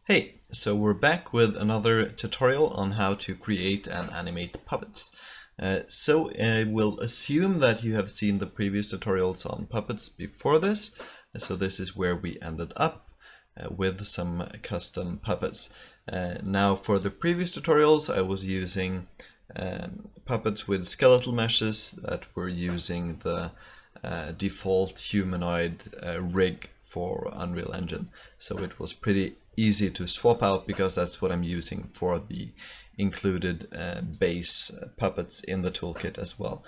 Hey, so we're back with another tutorial on how to create and animate puppets. We'll assume that you have seen the previous tutorials on puppets before this. So this is where we ended up with some custom puppets. Now for the previous tutorials I was using puppets with skeletal meshes that were using the default humanoid rig for Unreal Engine. So it was pretty easy to swap out because that's what I'm using for the included base puppets in the toolkit as well.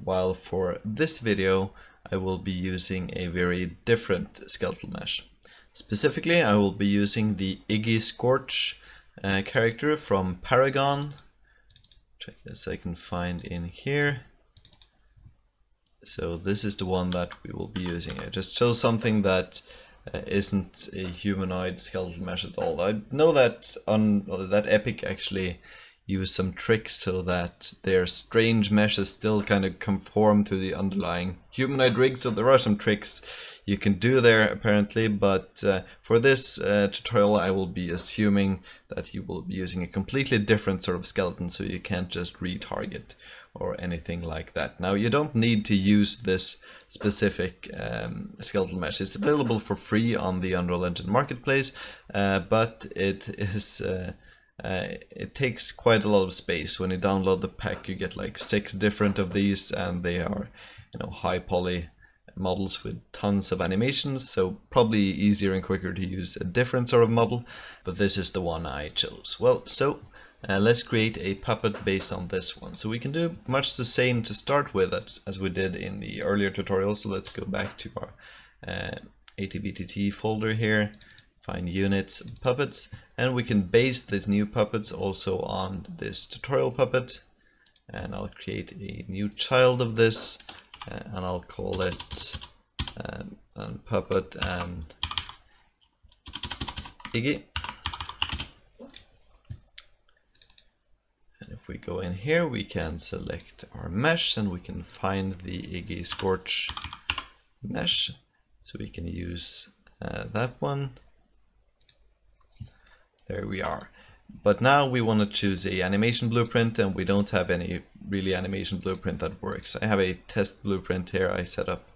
While for this video I will be using a very different skeletal mesh. Specifically I will be using the Iggy Scorch character from Paragon. Check this, I can find in here. So this is the one that we will be using. I just chose something that isn't a humanoid skeletal mesh at all. I know that that Epic actually used some tricks so that their strange meshes still kind of conform to the underlying humanoid rig. So there are some tricks you can do there apparently, but for this tutorial I will be assuming that you will be using a completely different sort of skeleton, so you can't just retarget or anything like that. Now you don't need to use this specific skeletal mesh. It's available for free on the Unreal Engine marketplace, but it takes quite a lot of space. When you download the pack you get like 6 different of these, and they are, you know, high poly models with tons of animations, so probably easier and quicker to use a different sort of model, but this is the one I chose. Well, so let's create a puppet based on this one. So we can do much the same to start with as we did in the earlier tutorial. So let's go back to our ATBTT folder here, find units and puppets, and we can base these new puppets also on this tutorial puppet. And I'll create a new child of this, and I'll call it puppet and Iggy. If we go in here we can select our mesh and we can find the Iggy Scorch mesh, so we can use that one. There we are. But now we want to choose a animation blueprint, and we don't have any really animation blueprint that works. I have a test blueprint here I set up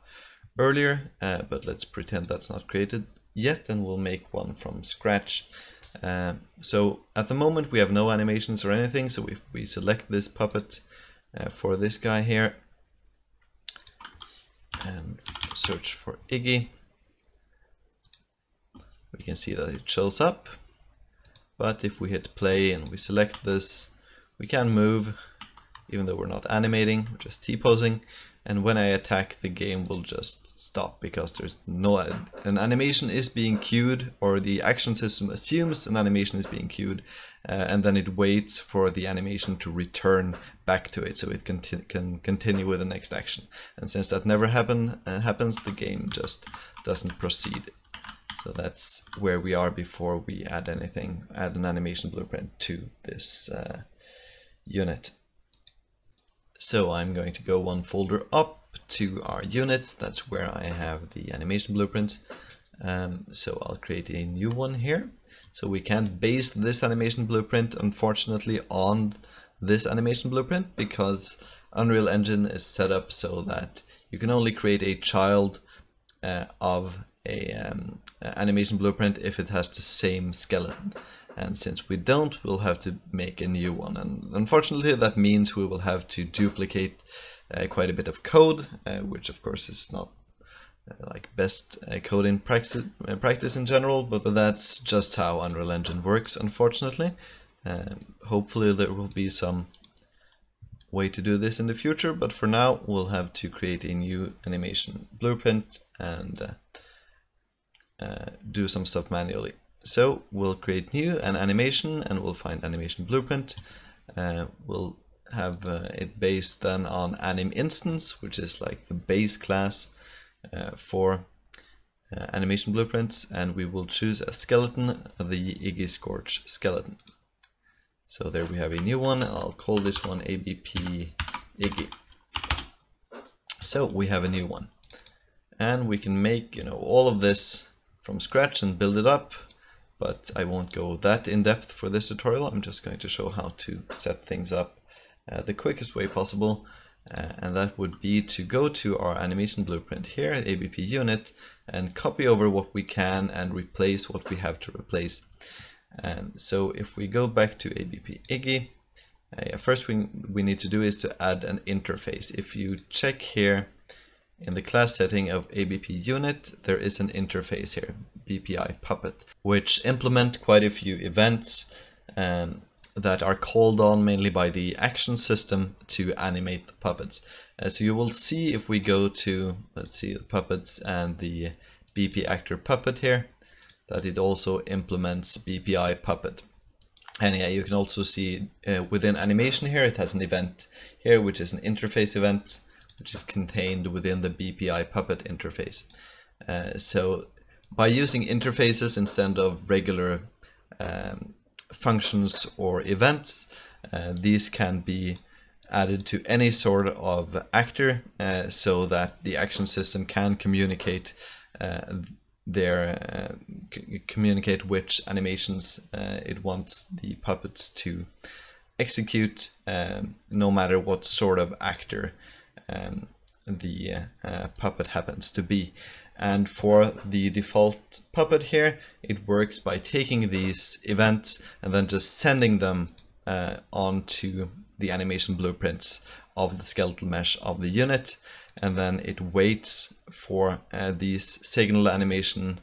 earlier, but let's pretend that's not created yet, and we'll make one from scratch. So at the moment we have no animations or anything, so if we select this puppet for this guy here and search for Iggy, we can see that it shows up. But if we hit play and we select this, we can move even though we're not animating, we're just T-posing, and when I attack the game will just stop because there's no an animation is being queued, or the action system assumes an animation is being queued, and then it waits for the animation to return back to it so it can continue with the next action. And since that never happens, the game just doesn't proceed. So that's where we are before we add anything, add an animation blueprint to this unit. So I'm going to go one folder up to our units. That's where I have the animation blueprints. So I'll create a new one here. So we can't base this animation blueprint, unfortunately, on this animation blueprint because Unreal Engine is set up so that you can only create a child of a animation blueprint if it has the same skeleton. And since we don't, we'll have to make a new one, and unfortunately that means we will have to duplicate quite a bit of code, which of course is not like best code in practice in general, but that's just how Unreal Engine works, unfortunately. Hopefully there will be some way to do this in the future, but for now we'll have to create a new animation blueprint and do some stuff manually. So we'll create new an animation, and we'll find animation blueprint. We'll have it based then on anim instance, which is like the base class for animation blueprints, and we will choose a skeleton, the Iggy Scorch skeleton. So there we have a new one. I'll call this one ABP Iggy. So we have a new one, and we can make, you know, all of this from scratch and build it up. but I won't go that in depth for this tutorial. I'm just going to show how to set things up the quickest way possible, and that would be to go to our animation blueprint here, ABP unit, and copy over what we can and replace what we have to replace. So if we go back to ABP Iggy, first thing we need to do is to add an interface. If you check here in the class setting of ABP unit, there is an interface here, BPI Puppet, which implement quite a few events that are called on mainly by the action system to animate the puppets. So you will see if we go to, let's see, the puppets and the BP actor puppet here, that it also implements BPI Puppet. And yeah, you can also see within animation here, it has an event here, which is an interface event, which is contained within the BPI Puppet interface. So by using interfaces instead of regular functions or events, these can be added to any sort of actor so that the action system can communicate communicate which animations it wants the puppets to execute, no matter what sort of actor the puppet happens to be. And for the default puppet here, it works by taking these events and then just sending them onto the animation blueprints of the skeletal mesh of the unit, and then it waits for these signal animation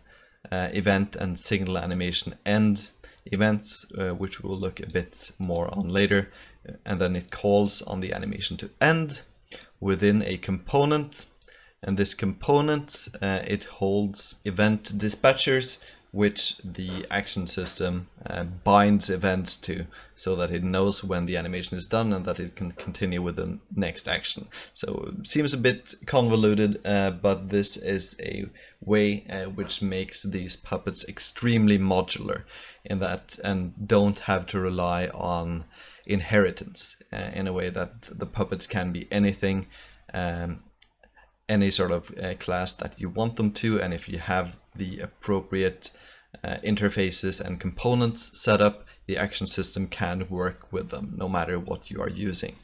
event and signal animation end events, which we'll look a bit more on later, and then it calls on the animation to end within a component, and this component it holds event dispatchers, which the action system binds events to, so that it knows when the animation is done and that it can continue with the next action. So it seems a bit convoluted, but this is a way which makes these puppets extremely modular in that, and don't have to rely on inheritance in a way that the puppets can be anything, any sort of class that you want them to, and if you have the appropriate interfaces and components set up, the action system can work with them no matter what you are using.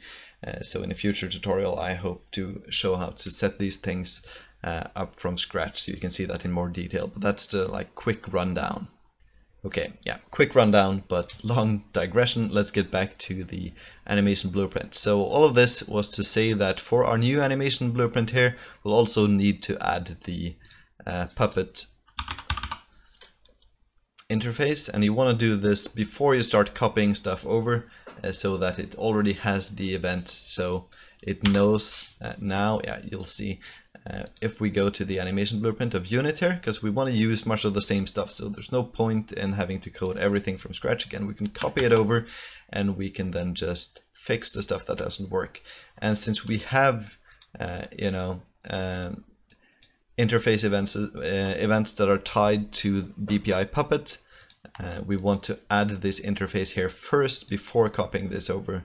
So in a future tutorial I hope to show how to set these things up from scratch, so you can see that in more detail, but that's the quick rundown. Okay, yeah, quick rundown, but long digression. Let's get back to the animation blueprint. So all of this was to say that for our new animation blueprint here, we'll also need to add the puppet interface, and you want to do this before you start copying stuff over, so that it already has the event, so it knows now. Yeah, you'll see if we go to the animation blueprint of unit here, because we want to use much of the same stuff, so there's no point in having to code everything from scratch again. We can copy it over and we can then just fix the stuff that doesn't work. And since we have interface events that are tied to BPI Puppet, we want to add this interface here first before copying this over,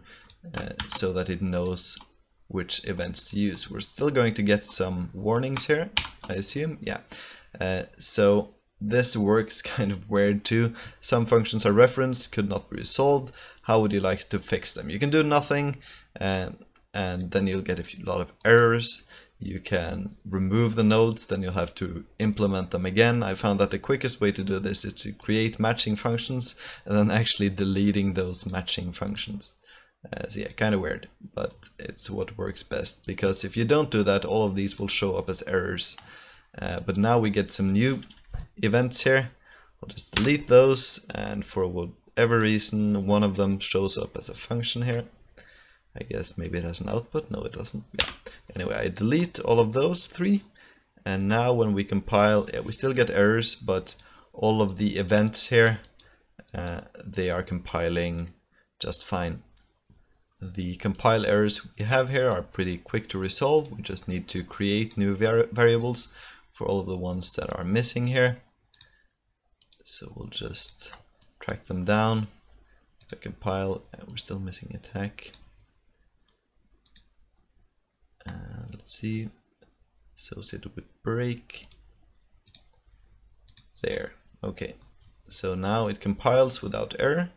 so that it knows which events to use. We're still going to get some warnings here, I assume. Yeah. So this works kind of weird too. Some functions are referenced, could not be resolved. How would you like to fix them? You can do nothing, and then you'll get a lot of errors. You can remove the nodes, then you'll have to implement them again. I found that the quickest way to do this is to create matching functions and then actually deleting those matching functions. So yeah, kind of weird, but it's what works best, because if you don't do that, all of these will show up as errors. But now we get some new events here. I'll just delete those, and for whatever reason, one of them shows up as a function here. I guess maybe it has an output. No, it doesn't. Yeah. Anyway, I delete all of those three, and now when we compile, yeah, we still get errors, but all of the events here, they are compiling just fine. The compile errors we have here are pretty quick to resolve. We just need to create new variables for all of the ones that are missing here. So we'll just track them down. If I compile, we're still missing attack. Let's see, associated with break. There, okay. So now it compiles without error,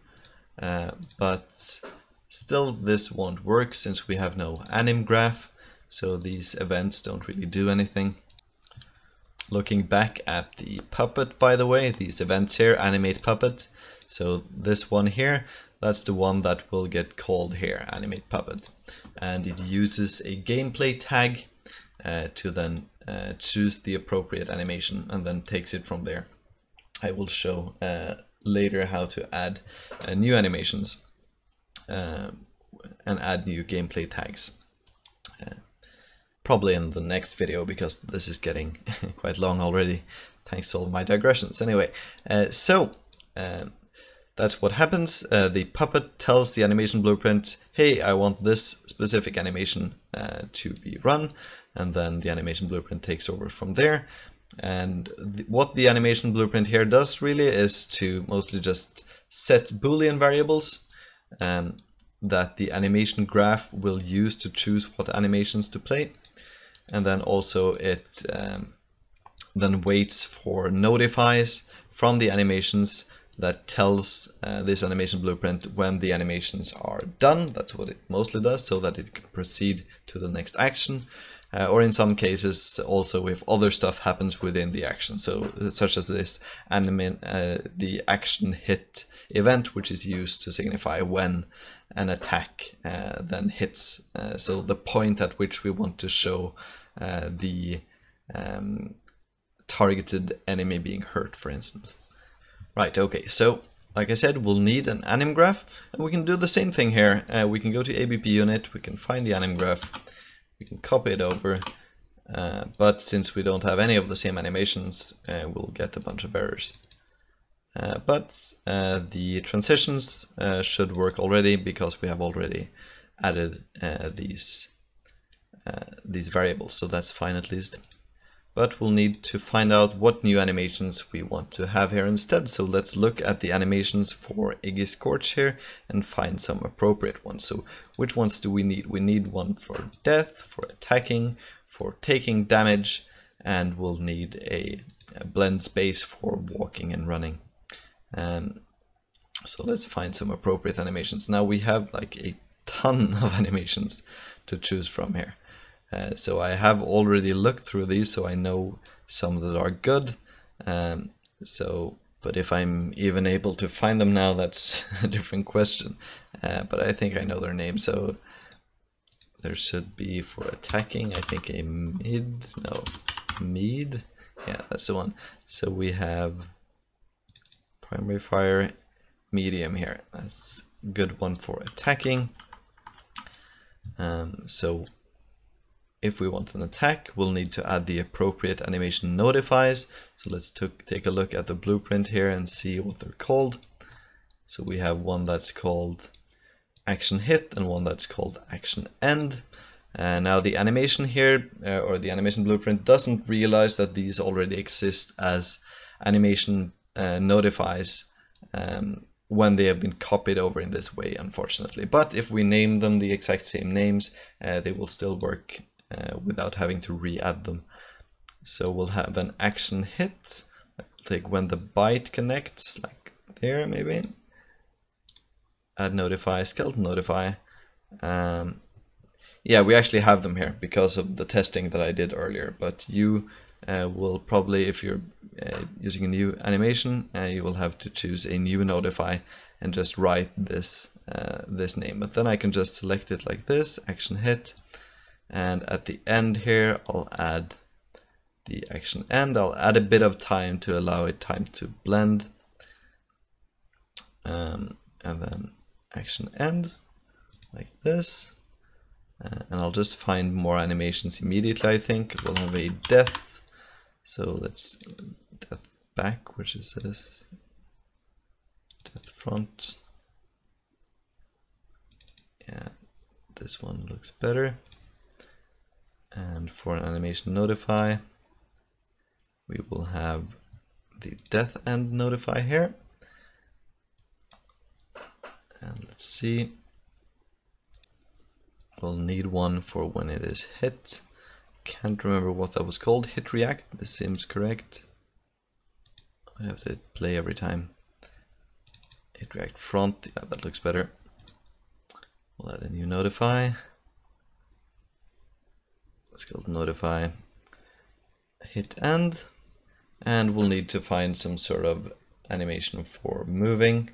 but still this won't work since we have no anim graph, so these events don't really do anything. Looking back at the puppet, by the way, these events here, animate puppet, so this one here, that's the one that will get called here, animate puppet, and it uses a gameplay tag to then choose the appropriate animation and then takes it from there. I will show later how to add new animations and add new gameplay tags. Probably in the next video, because this is getting quite long already, thanks to all my digressions. Anyway, that's what happens. The puppet tells the animation blueprint, hey, I want this specific animation to be run, and then the animation blueprint takes over from there. And what the animation blueprint here does really is to mostly just set Boolean variables that the animation graph will use to choose what animations to play. And then also it then waits for notifies from the animations that tells this animation blueprint when the animations are done. That's what it mostly does, so that it can proceed to the next action. Or in some cases also if other stuff happens within the action, so such as this the action hit event, which is used to signify when an attack then hits, so the point at which we want to show the targeted enemy being hurt, for instance. Right, okay, so like I said, we'll need an anim graph, and we can do the same thing here. We can go to ABP unit, we can find the anim graph, we can copy it over, but since we don't have any of the same animations, we'll get a bunch of errors. But the transitions should work already, because we have already added these variables, so that's fine at least. But we'll need to find out what new animations we want to have here instead. So let's look at the animations for Iggy Scorch here and find some appropriate ones. So which ones do we need? We need one for death, for attacking, for taking damage, and we'll need a blend space for walking and running. So let's find some appropriate animations. Now we have like a ton of animations to choose from here. So I have already looked through these, so I know some that are good. But if I'm even able to find them now, that's a different question. But I think I know their names. So there should be for attacking, I think a mid. Yeah, that's the one. So we have primary fire, medium here. That's a good one for attacking. So if we want an attack, we'll need to add the appropriate animation notifies. So let's take a look at the blueprint here and see what they're called. So we have one that's called action hit and one that's called action end. Now the animation here, or the animation blueprint, doesn't realize that these already exist as animation notifies when they have been copied over in this way, unfortunately. But if we name them the exact same names, they will still work without having to re-add them. So we'll have an action hit, like when the byte connects, like there maybe. Add notify, skeleton notify. Yeah, we actually have them here because of the testing that I did earlier, but you will probably, if you're using a new animation, you will have to choose a new notify and just write this this name. But then I can just select it like this, action hit, and at the end here I'll add the action end. I'll add a bit of time to allow it time to blend, and then action end like this. And I'll just find more animations immediately. I think we'll have a death. So let's death back, which is this. Death front. Yeah, this one looks better. And for an animation notify, we will have the death end notify here. And let's see. We'll need one for when it is hit. Can't remember what that was called. Hit react. This seems correct. I have to play every time. Hit react front, yeah, that looks better. We'll add a new notify. Skeleton notify. Hit end. And we'll need to find some sort of animation for moving.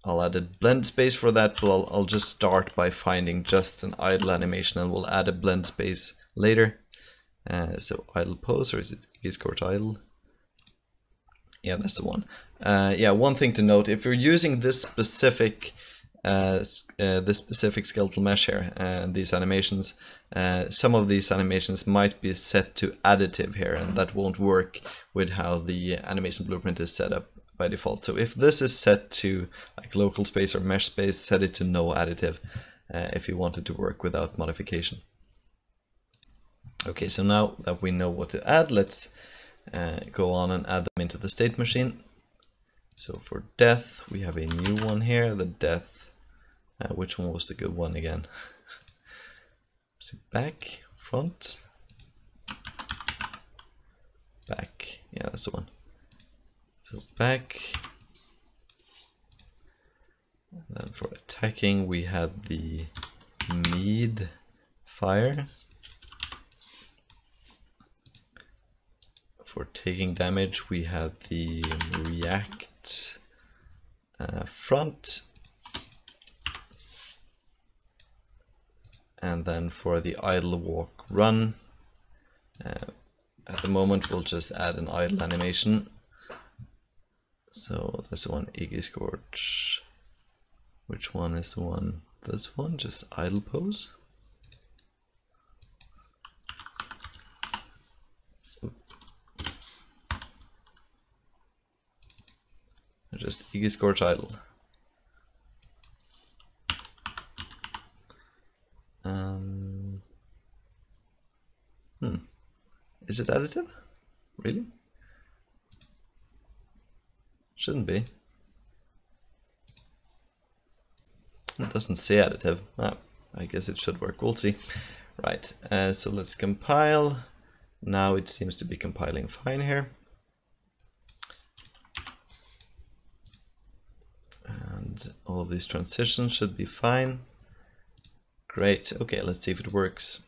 I'll add a blend space for that, but I'll just start by finding just an idle animation, and we'll add a blend space later. So idle pose, or is it Scorch idle? Yeah, that's the one. Yeah, one thing to note: if you're using this specific skeletal mesh here and these animations, some of these animations might be set to additive here, and that won't work with how the animation blueprint is set up by default. So if this is set to like local space or mesh space, set it to no additive if you want it to work without modification. Okay, so now that we know what to add, let's go on and add them into the state machine. So for death, we have a new one here, the death. Which one was the good one again? Is it back, front, back? Yeah, that's the one. So back. And then for attacking, we had the need fire. For taking damage, we had the react front. And then for the idle walk run, at the moment we'll just add an idle animation. So that's the one, Iggy Scorch. Which one is the one? This one, just idle pose. Just Iggy Scorch idle. Is it additive? Really? Shouldn't be. It doesn't say additive. I guess it should work. We'll see. Right, so let's compile. Now it seems to be compiling fine here. And all of these transitions should be fine. Great. Okay, let's see if it works.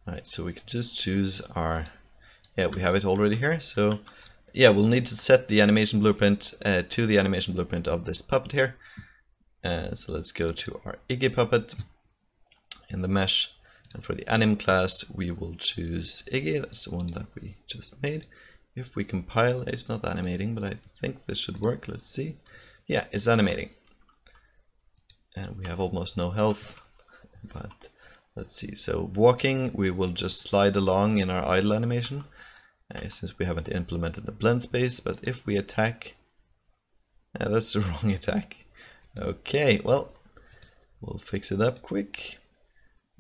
Right, so we can just choose our, yeah, we have it already here. So yeah, we'll need to set the animation blueprint to the animation blueprint of this puppet here. So let's go to our Iggy puppet in the mesh, and for the anim class we will choose Iggy. That's the one that we just made. If we compile, it's not animating, but I think this should work. Let's see. Yeah, it's animating. And we have almost no health, but let's see. So walking, we will just slide along in our idle animation, since we haven't implemented the blend space. But if we attack, that's the wrong attack. Okay, well, we'll fix it up quick.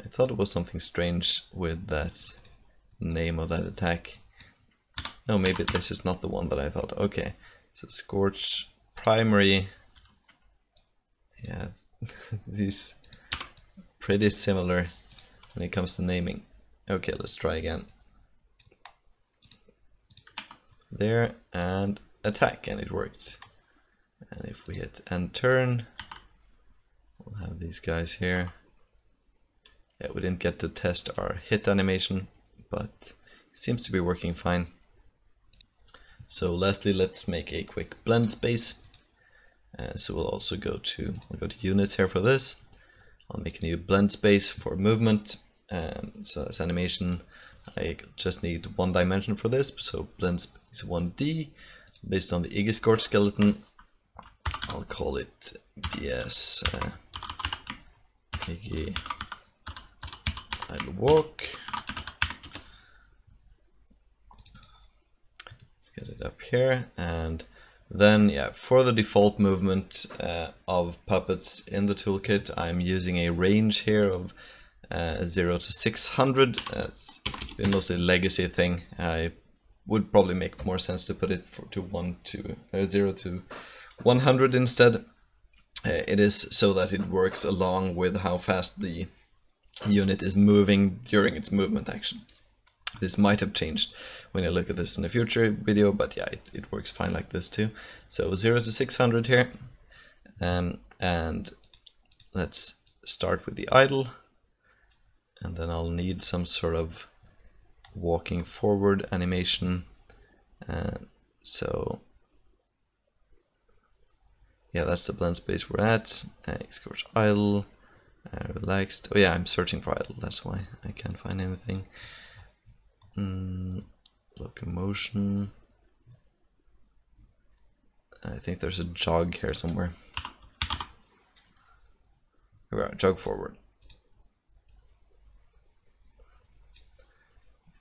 I thought it was something strange with that name of that attack. No, maybe this is not the one that I thought. Okay, so Scorch primary. Yeah, these pretty similar when it comes to naming. Okay, let's try again. There, and attack, and it worked. And if we hit end turn, we'll have these guys here. Yeah, we didn't get to test our hit animation, but it seems to be working fine. So lastly, let's make a quick blend space. So we'll also go to units here for this. I'll make a new blend space for movement. So as animation, I just need one dimension for this. So blend space 1D, based on the Iggy Scorch skeleton. I'll call it BS Iggy idle walk. Let's get it up here, and then yeah, for the default movement of puppets in the toolkit, I'm using a range here of 0 to 600. It's been mostly a legacy thing. I would probably make more sense to put it to 0 to 100 instead. It is so that it works along with how fast the unit is moving during its movement action. This might have changed when I look at this in a future video, but yeah, it works fine like this too. So 0 to 600 here, and let's start with the idle, and then I'll need some sort of walking forward animation. So yeah, that's the blend space we're at. Explore idle, relaxed. Oh yeah, I'm searching for idle, that's why I can't find anything. Locomotion. I think there's a jog here somewhere. Here we are, jog forward.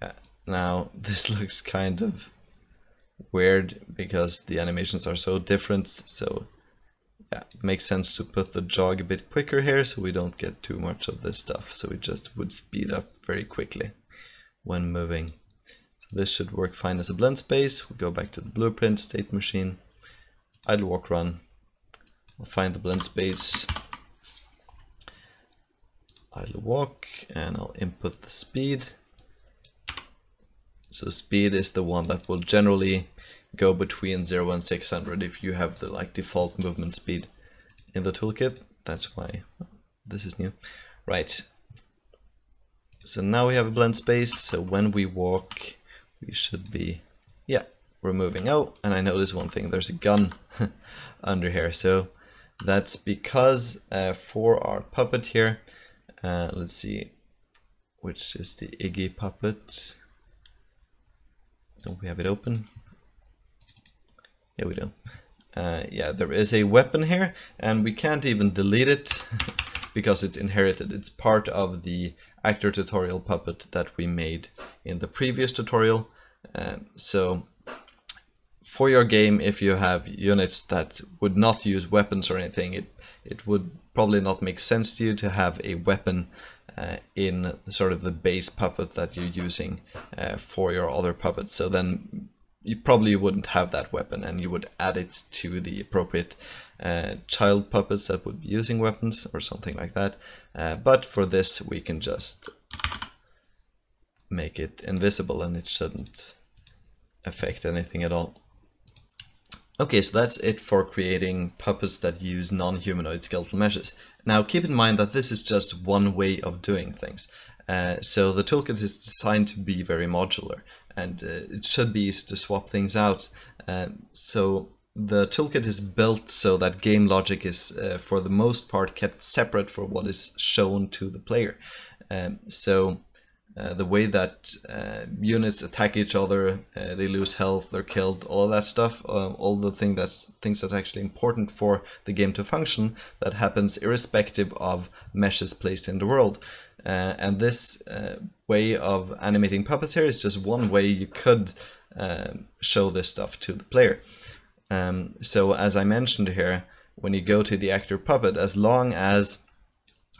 Yeah, now this looks kind of weird because the animations are so different, so yeah, it makes sense to put the jog a bit quicker here so we don't get too much of this stuff, so we just would speed up very quickly when moving. So this should work fine as a blend space. We'll go back to the blueprint, state machine, idle walk run. I'll find the blend space, idle walk, and I'll input the speed. So speed is the one that will generally go between 0 and 600 if you have the default movement speed in the toolkit. That's why this is new. Right. So now we have a blend space, so when we walk, we should be, yeah, we're moving. Oh, and I noticed one thing, there's a gun under here. So that's because for our puppet here, let's see, which is the Iggy puppet. Don't we have it open? Yeah, we do. Yeah, there is a weapon here, and we can't even delete it because it's inherited. It's part of the actor tutorial puppet that we made in the previous tutorial. So for your game, if you have units that would not use weapons or anything, it would probably not make sense to you to have a weapon in sort of the base puppet that you're using for your other puppets. So then you probably wouldn't have that weapon, and you would add it to the appropriate child puppets that would be using weapons or something like that. But for this, we can just make it invisible and it shouldn't affect anything at all. Okay, so that's it for creating puppets that use non-humanoid skeletal meshes. Now keep in mind that this is just one way of doing things. So the toolkit is designed to be very modular, and it should be easy to swap things out. So the toolkit is built so that game logic is for the most part kept separate for what is shown to the player. So the way that units attack each other, they lose health, they're killed, all of that stuff, all the things that's actually important for the game to function, that happens irrespective of meshes placed in the world. And this way of animating puppets here is just one way you could show this stuff to the player. So as I mentioned here, when you go to the actor puppet, as long as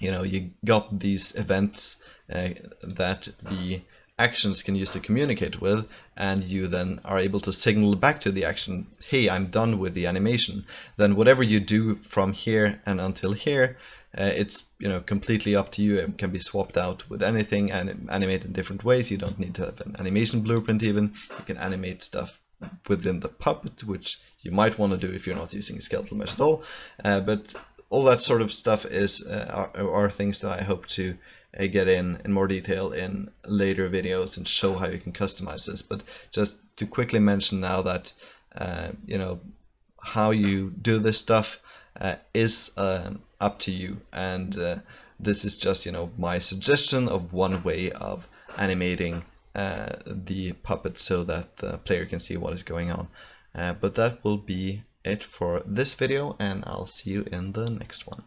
you got these events that the actions can use to communicate with, and you then are able to signal back to the action, hey, I'm done with the animation, then whatever you do from here and until here, it's completely up to you. It can be swapped out with anything and animate in different ways. You don't need to have an animation blueprint even. You can animate stuff within the puppet, which you might want to do if you're not using a skeletal mesh at all. But all that sort of stuff is are things that I hope to get in more detail in later videos and show how you can customize this. But just to quickly mention now that how you do this stuff is up to you, and this is just my suggestion of one way of animating the puppet so that the player can see what is going on. But that will be it for this video, and I'll see you in the next one.